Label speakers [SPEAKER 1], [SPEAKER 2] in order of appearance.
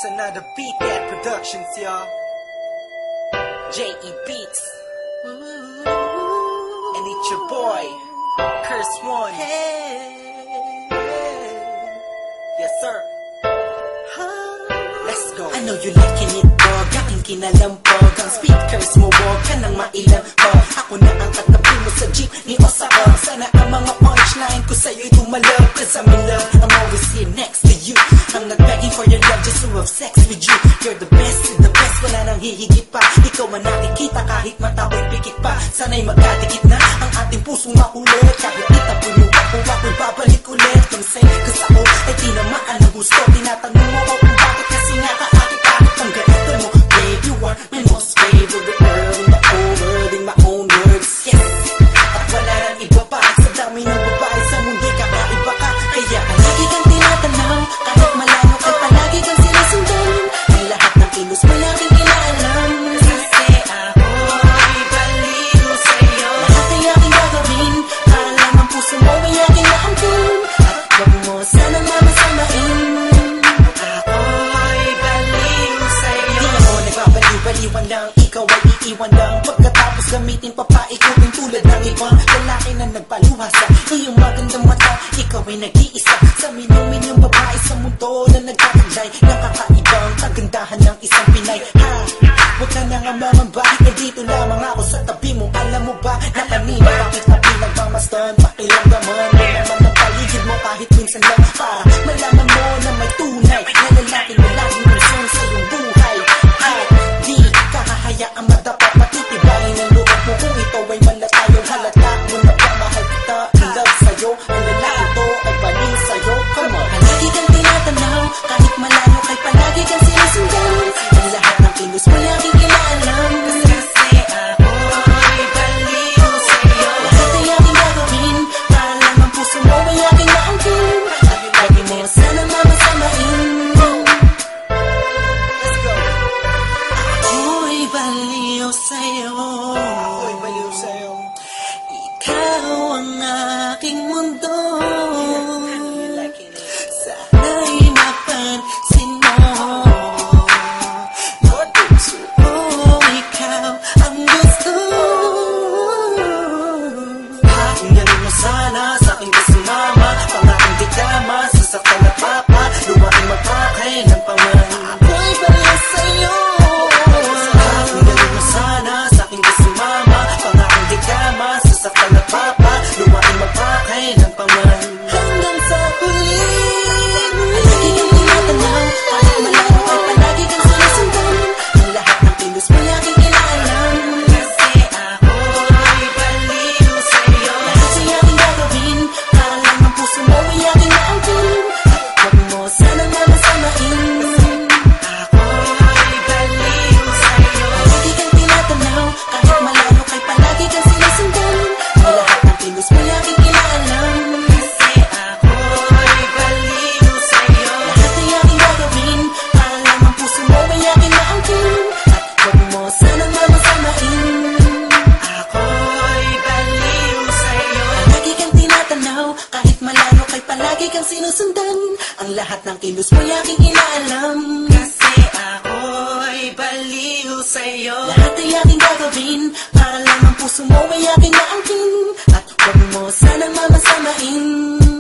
[SPEAKER 1] It's another Beat That Productions, y'all. J.E. Beats. And it's your boy, Curse One. Yes, sir. Let's go. I know you liking it, dog. Aking kinalampog. Ang speakers mo, wag ka nang mailang pag. Ako na ang katabi mo sa jeep ni Osaka. Sana ang mga punchline ko sa'yo'y tumalab. Cause I'm in love, I'm always here next to you. I'm not begging for your love just to have sex with you. You're the best, wala nang hihigit pa. Ikaw man nakikita kahit matako'y pikit pa. Sana'y magkadikit na ang ating pusong makulit. Kahit itapon mo ako'y babalik ulit. Don't say, cause ako ay tinamaan ng gusto. Tinatanong mo ko kung bakit kasi nga kaakit-akit ang ganito mo. Babe, you are my most favorite girl in the whole world, in my own words, yes. At wala nang iba pa sa dami ng babae sa mundo'y kakaiba ka. Kaya lagi kang tinatanaw, kahit malayo ka palagi kang sinusundan. Ang lahat ng kilos mo laging inaalam. Kasi ako'y baliw sa'yo. Lahat ay aking gagawin para lang ang puso mo ay aking naangkin. At wag mo sanang mamasamain. Ako'y baliw sa'yo. Di ako nagbabaliw-baliwan lang, ikaw ay iiwan lang. Pagkatapos gamitin pa pa ikaw din tulad ng ibang lalaki na nagpaluha sa iyong magandang mata. Ikaw ay nag-iisa sa minong-minong babae sa mundo na nagkakaglay ng kakaibang kagandahan ng isang Pinay. Ha! Huwag ka na nga mangamba, eh dito lamang ako sa tabi mo. Alam mo ba na kanina bakit na pinagmamasdan? Pakiramdaman mo naman ang paligid mo kahit minsan lang para malaman mo na may tunay na lalaki na laging person sa iyong buhay. At di kakahayaang madapat matitibayin ang loob mo kung ito ay malatayong halata mo na pamahal kita. In love sa'yo, ang lalaki to ay baliw sa'yo. Come on! Palagi kang tinatanaw, kahit malayo kay palagi kang sinusundan. Ang lahat ng kilos mo laging inaalam. Kasi ako'y baliw sa'yo. Lahat ay aking gagawin para lang ang puso mo ay aking naangkin. At lagi mo sanang mamasamain. Let's go! Ako'y baliw sa'yo. Ako'y baliw sa'yo. Ikaw ang aking mundo. Sana'y mapansin mo. Ikaw ang gusto. Ang galing mo sana sa aking kasumama. Pangakang di tama, sasaktan at papa. Lumaking magpakay ng paman. Ako'y baliw sa'yo. Ang galing mo sana sa aking kasumama. Pangakang di tama, sasaktan at papa. Lumaking magpakay ng paman. Hanggang sa huli. Lagi kang tinatanaw, kahit malayo ay palagi kang sinusundan. Ang lahat ng kilos mo laging inaalam. Kasi ako'y baliw sa'yo. Lahat ay aking gagawin para lang ang puso mo ay aking naangkin. At wag mo sanang mamasamain. Ako'y baliw sa'yo. Lagi kang tinatanaw, kahit malayo kay palagi kang sinusundan. Ang lahat ng kilos mo laging inaalam. Kasi ako'y baliw sa'yo. Lahat ay aking gagawin para lang ang puso mo ay aking naangkin. At wag mo sanang mamasamain. Ako'y baliw sa'yo. Lagi kang tinatanaw, kahit malayo kay palagi kang sinusundan. Ang lahat ng kilos mo aking inaalam. Kasi ako'y baliw sa'yo. Lahat ay aking gagawin para lang ang puso mo ay aking naangkin. At wag mo sanang mamasamain.